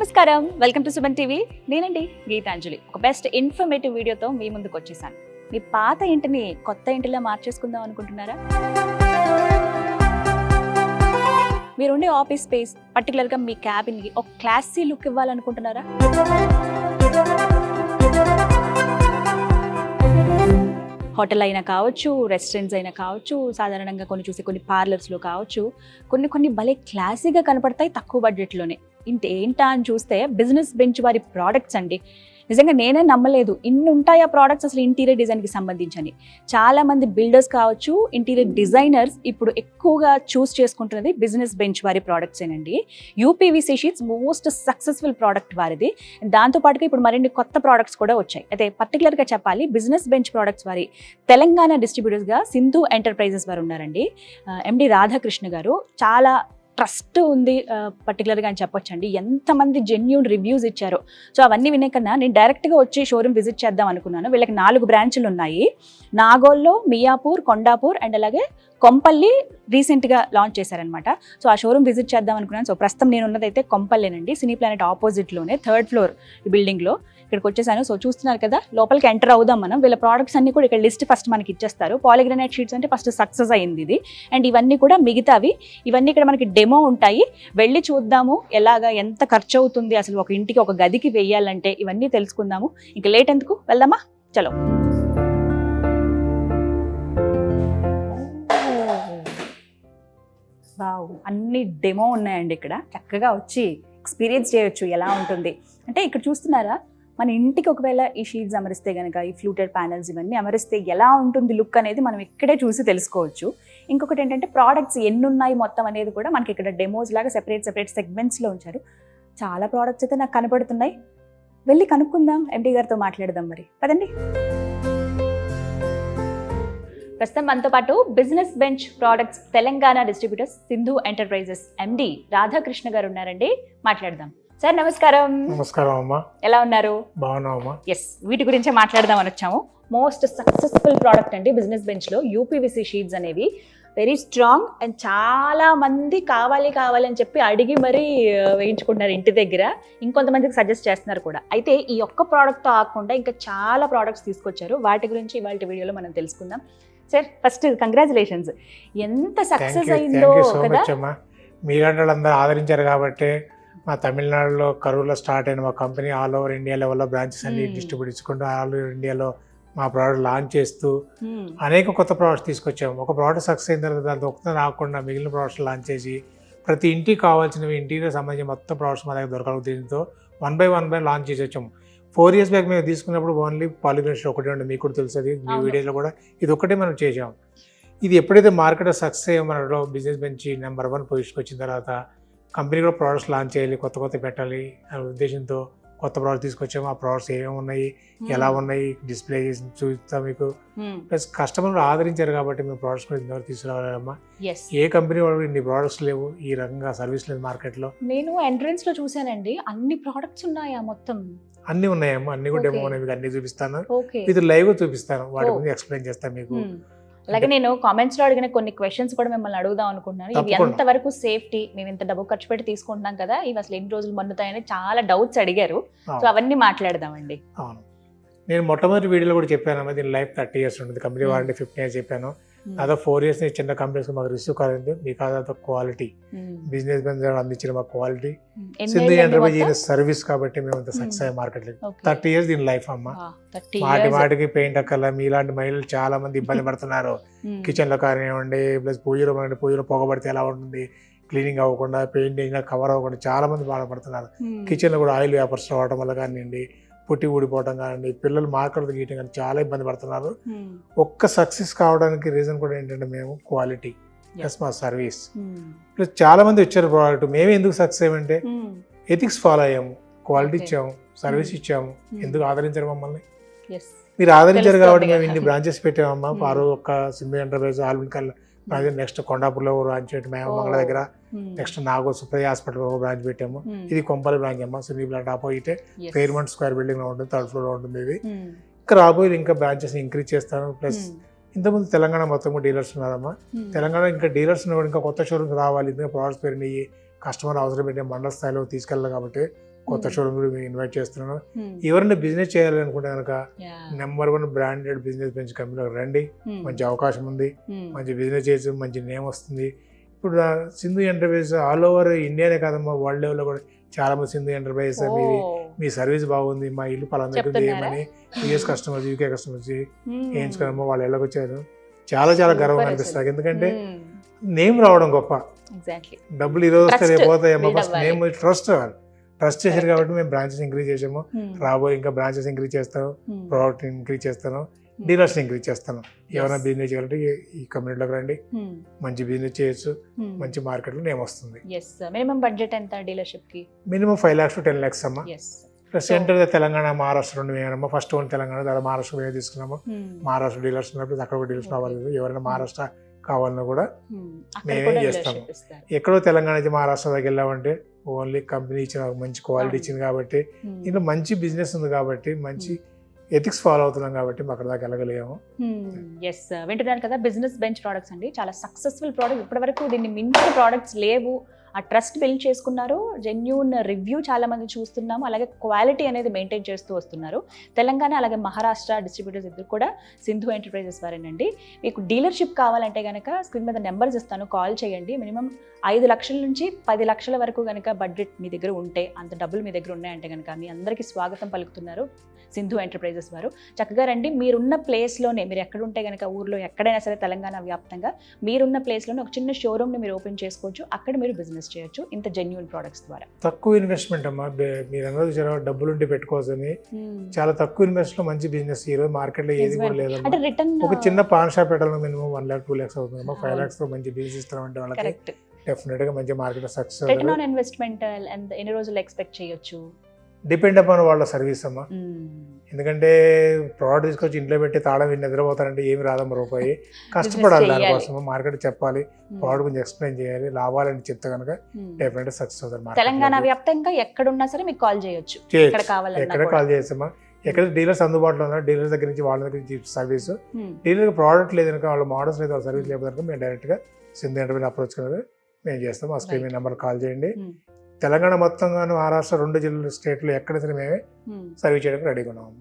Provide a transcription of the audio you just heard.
నమస్కారం, welcome to Suman TV. నేనండి గీతాంజలి. ఒక బెస్ట్ ఇన్ఫర్మేటివ్ వీడియోతో మీ ముందుకు వచ్చేసాను. మీ పాత ఇంటిని కొత్త ఇంటిలా మార్చేసుకుందాం అనుకుంటున్నారా? మీరుండే ఆఫీస్ స్పేస్, పర్టికులర్గా మీ క్యాబిన్కి ఒక క్లాసీ లుక్ ఇవ్వాలనుకుంటున్నారా? హోటల్ అయినా కావచ్చు, రెస్టారెంట్స్ అయినా కావచ్చు, సాధారణంగా కొన్ని పార్లర్స్లో కావచ్చు, కొన్ని భలే క్లాసీగా కనపడతాయి తక్కువ బడ్జెట్లోనే. ఏంటా అని చూస్తే బిజినెస్ బెంచ్ వారి ప్రోడక్ట్స్ అండి. నిజంగా నేనే నమ్మలేదు, ఇన్ని ఉంటాయి ఆ ప్రోడక్ట్స్ అసలు ఇంటీరియర్ డిజైన్కి సంబంధించని. చాలామంది బిల్డర్స్ కావచ్చు, ఇంటీరియర్ డిజైనర్స్ ఇప్పుడు ఎక్కువగా చూస్ చేసుకుంటున్నది బిజినెస్ బెంచ్ వారి ప్రోడక్ట్సేనండి. UPVC sheets most successful product వారిది. దాంతోపాటుగా ఇప్పుడు మరిన్ని కొత్త ప్రోడక్ట్స్ కూడా వచ్చాయి. అయితే పర్టికులర్గా చెప్పాలి, బిజినెస్ బెంచ్ ప్రోడక్ట్స్ వారి తెలంగాణ డిస్ట్రిబ్యూటర్స్గా సింధు ఎంటర్ప్రైజెస్ వారు ఉన్నారండి. ఎండి రాధాకృష్ణ గారు. చాలా ట్రస్ట్ ఉంది పర్టికులర్గా అని చెప్పొచ్చండి. ఎంతమంది జెన్యూన్ రివ్యూస్ ఇచ్చారో. సో అవన్నీ వినే కన్నా నేను డైరెక్ట్గా వచ్చి షోరూమ్ విజిట్ చేద్దాం అనుకున్నాను. వీళ్ళకి 4 బ్రాంచ్లు ఉన్నాయి. నాగోల్లో, మియాపూర్, కొండాపూర్ అండ్ అలాగే కొంపల్లి రీసెంట్గా లాంచ్ చేశారనమాట. సో ఆ షోరూమ్ విజిట్ చేద్దాం అనుకున్నాను. సో ప్రస్తుతం నేను ఉన్నదైతే కొంపల్లేనండి, సినీ ప్లానెట్ ఆపోజిట్లోనే 3rd ఫ్లోర్ ఈ బిల్డింగ్లో ఇక్కడికి వచ్చేసాను. సో చూస్తున్నారు కదా, లోపలికి ఎంటర్ అవుదాం మనం. వీళ్ళ ప్రోడక్ట్స్ అన్ని కూడా ఇక్కడ లిస్ట్ ఫస్ట్ మనకి ఇచ్చేస్తారు. పాలిగ్రానైట్ షీట్స్ అంటే ఫస్ట్ సక్సెస్ అయింది ఇది. అండ్ ఇవన్నీ కూడా మిగతావి, ఇవన్నీ ఇక్కడ మనకి డెమో ఉంటాయి. వెళ్ళి చూద్దాము ఎలాగా, ఎంత ఖర్చు అవుతుంది అసలు ఒక ఇంటికి, ఒక గదికి వేయాలంటే, ఇవన్నీ తెలుసుకుందాము. ఇంకా లేట్ ఎందుకు, వెళ్దామా? చలో. వావ్, అన్ని డెమో ఉన్నాయండి ఇక్కడ. చక్కగా వచ్చి ఎక్స్పీరియన్స్ చేయొచ్చు ఎలా ఉంటుంది. అంటే ఇక్కడ చూస్తున్నారా, మన ఇంటికి ఒకవేళ ఈ షీట్స్ అమరిస్తే కనుక, ఈ ఫ్లూటెడ్ ప్యానల్స్ ఇవన్నీ అమరిస్తే ఎలా ఉంటుంది లుక్ అనేది మనం ఇక్కడే చూసి తెలుసుకోవచ్చు. ఇంకొకటి ఏంటంటే ప్రోడక్ట్స్ ఎన్ని ఉన్నాయి మొత్తం అనేది కూడా మనకి ఇక్కడ డెమోస్ లాగా సెపరేట్ సెగ్మెంట్స్లో ఉంచారు. చాలా ప్రోడక్ట్స్ అయితే నాకు కనపడుతున్నాయి. వెళ్ళి కనుక్కుందాం, ఎండి గారితో మాట్లాడదాం. మరి పదండి. ప్రస్తుతం మనతో పాటు business bench products Telangana distributors Sindhu enterprises MD Radhakrishna garu ఉన్నారండి. మాట్లాడదాం. సార్ నమస్కారం. నమస్కారం అమ్మా, ఎలా ఉన్నారు? బాగున్నావమ్మా. ఎస్, వీటి గురించే మాట్లాడదాం అని వచ్చాము. మోస్ట్ సక్సెస్ఫుల్ ప్రోడక్ట్ అండి బిజినెస్ బెంచ్లో యూపీవీసీ షీట్స్ అనేవి. వెరీ స్ట్రాంగ్ అండ్ చాలా మంది కావాలి అని చెప్పి అడిగి మరీ వేయించుకుంటున్నారు ఇంటి దగ్గర. ఇంకొంతమందికి సజెస్ట్ చేస్తున్నారు కూడా. అయితే ఈ ఒక్క ప్రోడక్ట్తో ఆగకుండా ఇంకా చాలా ప్రోడక్ట్స్ తీసుకొచ్చారు. వాటి గురించి ఇవాళ వీడియోలో మనం తెలుసుకుందాం. సార్ ఫస్ట్ కంగ్రాచులేషన్స్, ఎంత సక్సెస్ అయిందో కదా. మీలాంటి వాళ్ళందరూ ఆదరించారు కాబట్టి మా తమిళనాడులో కరూర్లో స్టార్ట్ అయిన మా కంపెనీ ఆల్ ఓవర్ ఇండియా లెవెల్లో బ్రాంచెస్ అన్ని డిస్ట్రిబ్యూట్ ఇచ్చుకుంటూ ఆల్ ఓవర్ ఇండియాలో మా ప్రోడక్ట్ లాంచ్ చేస్తూ అనేక కొత్త ప్రోడక్ట్స్ తీసుకొచ్చాము. ఒక ప్రోడక్ట్ సక్సెస్ అయిన తర్వాత దాంతో ఒక్క రాకుండా మిగిలిన ప్రోడక్ట్స్ లాంచ్ చేసి ప్రతి ఇంటికి కావాల్సినవి ఇంటీరియర్ సంబంధించిన మొత్తం ప్రోడక్ట్స్ మా దగ్గర దొరకదు. దీంతో వన్ బై లాంచ్ చేసి వచ్చాము. 4 years బ్యాక్ మేము తీసుకున్నప్పుడు ఓన్లీ పాలిగ్రానైట్ ఒకటే ఉండే, మీకు కూడా తెలుస్తుంది. మీ వీడియోలో కూడా ఇది ఒకటే మనం చేసాం. ఇది ఎప్పుడైతే మార్కెట్లో సక్సెస్ అయ్యో మనలో బిజినెస్ బెంచ్ నెంబర్ 1 పొజిషన్కి వచ్చిన తర్వాత కంపెనీ కూడా ప్రోడక్ట్స్ లాంచ్ చేయాలి, కొత్త పెట్టాలి అనే ఉద్దేశంతో కొత్త ప్రోడక్ట్ తీసుకొచ్చాము. ఆ ప్రోడక్ట్స్ ఏమేమి ఉన్నాయి, ఎలా ఉన్నాయి డిస్ప్లే చేసి చూపిస్తాం మీకు. ప్లస్ కస్టమర్లు ఆదరించారు కాబట్టి మేము ప్రోడక్ట్స్ కూడా ఇంతవరకు తీసుకురావాలమ్మా. ఏ కంపెనీ వాళ్ళు ఇన్ని ప్రోడక్ట్స్ లేవు, ఈ రకంగా సర్వీస్ లేదు మార్కెట్లో. నేను ఎంట్రన్స్ లో చూసానండి, అన్ని ప్రోడక్ట్స్ ఉన్నాయా? మొత్తం అన్ని ఉన్నాయమ్మా, అన్ని కూడా డెమో ఉన్నాయి. మీకు అన్ని చూపిస్తాను, ఇది లైవ్ చూపిస్తాను, వాటి గురించి ఎక్స్ప్లెయిన్ చేస్తాను మీకు. అలాగే నేను కామెంట్స్ లో అడిగిన కొన్ని క్వశ్చన్స్ కూడా మిమ్మల్ని అడుగుదాం అనుకుంటున్నాను. ఇవి ఎంతవరకు సేఫ్టీ, మేము ఇంత డబ్బు ఖర్చు పెట్టి తీసుకుంటున్నాం కదా, ఇవి అసలు ఎన్ని రోజులు మన్నుతాయని చాలా డౌట్స్ అడిగారు. సో అవన్నీ మాట్లాడదామండి. అవును, నేను మొట్టమొదటి వీడియోలో కూడా చెప్పాను, దీని లైఫ్ 30 years ఉంటుంది, కంపెనీ వారంటీ 15 years చెప్పాను. అదో 4 years చిన్న కంపెనీస్ మాకు రిసీవ్ కాలేదు. మీకు అదంతా క్వాలిటీ బిజినెస్ బెంచ్ అందించిన మా క్వాలిటీ సింధు ఎంటర్ప్రైజ్ సర్వీస్ కాబట్టి మేము అంత సక్సెస్ అయ్యే మార్కెట్ లేదు. 30 years దీని లైఫ్ అమ్మ. మాటికి పెయింట్ అక్కర్లా. మీలాంటి మహిళలు చాలా మంది ఇబ్బంది పడుతున్నారు కిచెన్ లో కానివ్వండి, ప్లస్ పూజలో పొగబడితే ఎలా ఉంటుంది, క్లీనింగ్ అవ్వకుండా, పెయింటింగ్ కవర్ అవ్వకుండా చాలా మంది బాధపడుతున్నారు. కిచెన్ లో కూడా ఆయిల్ వేపర్స్ రావడం వల్ల కానివ్వండి, పుట్టి ఊడిపోవడం కానీ, పిల్లలు మార్కెట్ గీయటం కానీ చాలా ఇబ్బంది పడుతున్నారు. ఒక్క సక్సెస్ కావడానికి రీజన్ కూడా ఏంటంటే మేము క్వాలిటీ ప్లస్ మా సర్వీస్. ప్లస్ చాలా మంది వచ్చారు ప్రోడక్ట్, మేమే ఎందుకు సక్సెస్ అయ్యామంటే ఎథిక్స్ ఫాలో అయ్యాము, క్వాలిటీ ఇచ్చాము, సర్వీస్ ఇచ్చాము. ఎందుకు ఆదరించారు మమ్మల్ని? మీరు ఆదరించారు కాబట్టి మేము ఇన్ని బ్రాంచెస్ పెట్టామమ్మా. పారు ఒక్క సింధు ఎంటర్ప్రైజ్ ఆల్విన్కల్ నెక్స్ట్ కొండాపూర్లో బ్రాంచ్ పెట్టాము, మేమంగళ దగ్గర. Next Nagole Supraja hospital branch పెట్టాము. ఇది కొంపల్లి బ్రాంచ్ అమ్మా, సినీ ప్లాంట్ ఆపోజిట్ ఫెయిర్మంట్ స్క్వేర్ బిల్డింగ్ లో ఉంటుంది, 3rd floor లో ఉంటుంది. ఇది ఇక్కడ రాబోయే ఇంకా బ్రాంచెస్ ఇంక్రీజ్ చేస్తాను. ప్లస్ ఇంతకుముందు తెలంగాణ మొత్తం కూడా డీలర్స్ ఉన్నారమ్మా. తెలంగాణ ఇంకా డీలర్స్ ఇంకా కొత్త షోరూమ్స్ రావాలి, ఇంకా ప్రోడక్ట్స్ పెరిగినాయి, కస్టమర్ అవసరం పెట్టే మండల స్థాయిలో తీసుకెళ్ళాలి కాబట్టి కొత్త షోరూమ్ కూడా ఇన్వైట్ చేస్తున్నాను. ఎవరైనా బిజినెస్ చేయాలనుకుంటే కనుక నెంబర్ 1 బ్రాండెడ్ బిజినెస్ బెంచ్ కంపెనీలో రండి. మంచి అవకాశం ఉంది, మంచి బిజినెస్ చేసి మంచి నేమ్ వస్తుంది. ఇప్పుడు సింధు ఎంటర్ప్రైజెస్ ఆల్ ఓవర్ ఇండియానే కాదమ్మా, వరల్డ్ లెవెల్లో కూడా చాలా మంది సింధు ఎంటర్ప్రైజెస్ మీ సర్వీస్ బాగుంది, మా ఇల్లు పలానా దగ్గర చేయమని యూఎస్ కస్టమర్స్, యూకే కస్టమర్స్ వేయించుకున్నామో వాళ్ళు ఎలాగ వచ్చారు. చాలా చాలా గర్వంగా అనిపిస్తుంది. ఎందుకంటే నేమ్ రావడం గొప్ప, డబ్బులు ఈరోజు వస్తే రేపు పోతాయమ్మా. ఫస్ట్ నేమ్ ట్రస్ట్ చేశారు కాబట్టి మేము బ్రాంచెస్ ఇంక్రీజ్ చేసాము. రాబోయే ఇంకా బ్రాంచెస్ ఇంక్రీజ్ చేస్తాను, ప్రోడక్ట్ ఇంక్రీజ్ చేస్తాను, డీలర్స్ ఇంక్రీజ్ చేస్తాను. ఎవరైనా బిజినెస్ చేయాలంటే ఈ కమ్యూనిటీలోకి రండి, మంచి బిజినెస్ చేయొచ్చు, మంచి మార్కెట్లో నేమ్ వస్తుంది. మినిమం బడ్జెట్ ఎంత డీలర్షిప్ కి? మినిమం 5 lakhs to 10 lakhs అమ్మా. ప్లస్ సెంటర్ తెలంగాణ, మహారాష్ట్ర 2 వేయనమ్మా. ఫస్ట్ 1 తెలంగాణ, తర్వాత మహారాష్ట్ర వేయ తీసుకున్నాము. మహారాష్ట్ర డీలర్స్ ఉన్నప్పుడు అక్కడ కూడా డీలర్స్ రావాలి. ఎవరైనా మహారాష్ట్ర కావాలన్నా కూడా మేమే చేస్తాము. ఎక్కడో తెలంగాణ నుంచి మహారాష్ట్ర దగ్గర వెళ్ళామంటే ఓన్లీ కంపెనీ ఇచ్చిన మంచి క్వాలిటీ ఇచ్చింది కాబట్టి, ఇంట్లో మంచి బిజినెస్ ఉంది కాబట్టి, మంచి ఎథిక్స్ ఫాలో అవుతున్నాం కాబట్టి మాకు అక్కడ దాకా వెళ్ళగలిగాము. వింటున్నాను కదా, బిజినెస్ బెంచ్ ప్రోడక్ట్స్ అండి, చాలా సక్సెస్ఫుల్ ప్రోడక్ట్. ఇప్పటివరకు దీన్ని మించిన ప్రోడక్ట్స్ లేవు. ఆ ట్రస్ట్ బిల్డ్ చేసుకున్నారు, జెన్యూన్ రివ్యూ చాలా మంది చూస్తున్నాము, అలాగే క్వాలిటీ అనేది మెయింటైన్ చేస్తూ వస్తున్నారు. తెలంగాణ అలాగే మహారాష్ట్ర డిస్ట్రిబ్యూటర్స్ ఇద్దరు కూడా సింధు ఎంటర్ప్రైజెస్ వారేనండి. మీకు డీలర్షిప్ కావాలంటే కనుక స్క్రీన్ మీద నెంబర్స్ ఇస్తాను, కాల్ చేయండి. మినిమం 5 లక్షల నుంచి 10 లక్షల వరకు కనుక బడ్జెట్ మీ దగ్గర ఉంటే, అంత డబ్బులు మీ దగ్గర ఉన్నాయంటే కనుక మీ అందరికీ స్వాగతం పలుకుతున్నారు సింధు ఎంటర్ప్రైజెస్ వారు. చక్కగా రండి, మీరున్న ప్లేస్లోనే, మీరు ఎక్కడ ఉంటే కనుక ఊర్లో ఎక్కడైనా సరే తెలంగాణ వ్యాప్తంగా మీరున్న ప్లేస్లోనే ఒక చిన్న షోరూమ్ని మీరు ఓపెన్ చేసుకోవచ్చు. అక్కడ మీరు బిజినెస్ చేయొచ్చు ఇంత జెన్యూన్ ప్రొడక్ట్స్ ద్వారా. తక్కువ ఇన్వెస్ట్మెంట్ అమ్మా, మీరు అన్నది డబ్బులు ఉంటే పెట్టుకోవచ్చని. చాలా తక్కువ ఇన్వెస్ట్ లో మంచి బిజినెస్. ఈ రోజు మార్కెట్ లో ఏది కూడా లేదు. ఒక చిన్న పాన్ షాప్ పెట్టాలని మినిమం 1 lakh 2 lakhs అవుతుంది. 5 lakhs తో మంచి బిజినెస్ ఇస్తామంటే వాళ్ళకి డెఫినెట్ గా మంచి market success. Return on investment ఎన్ని రోజులు ఎక్స్పెక్ట్ చేయొచ్చు? డిపెండ్ అపాన్ వాళ్ళ సర్వీస్ అమ్మా. ఎందుకంటే ప్రోడక్ట్ తీసుకొచ్చి ఇంట్లో పెట్టి తాళం నిద్రపోతారంటే ఏమి రాదమ్మ రూపాయి. కష్టపడాలి దానికోసం, మార్కెట్ చెప్పాలి, ప్రోడక్ట్ గురించి ఎక్స్ప్లెయిన్ చేయాలి, లాభాలని చెప్తే కనుక డెఫినెట్ సక్సెస్ అవుతారు. తెలంగాణ వ్యాప్తంగా ఎక్కడున్నా సరే మీకు కాల్ చేయొచ్చు, ఎక్కడ కాల్ చేయొచ్చమ్మా. ఎక్కడ డీలర్స్ అందుబాటులో ఉన్నారు, డీలర్స్ దగ్గర నుంచి వాళ్ళ దగ్గర నుంచి సర్వీస్. డీలర్ ప్రోడక్ట్ లేదు కనుక, వాళ్ళ మోడల్స్ లేదు, వాళ్ళ సర్వీస్ లేకపోతే మేము డైరెక్ట్ గా సింధు ఎంటర్ప్రైజ్ అప్రోచ్ కనుక మేము చేస్తాం. ఆ స్క్రీన్ నెంబర్ కాల్ చేయండి. తెలంగాణ మొత్తంగాను, మహారాష్ట్ర 2 జిల్లా స్టేట్లో ఎక్కడ సరే మేమే సర్వీస్ చేయడానికి రెడీగా ఉన్నాము.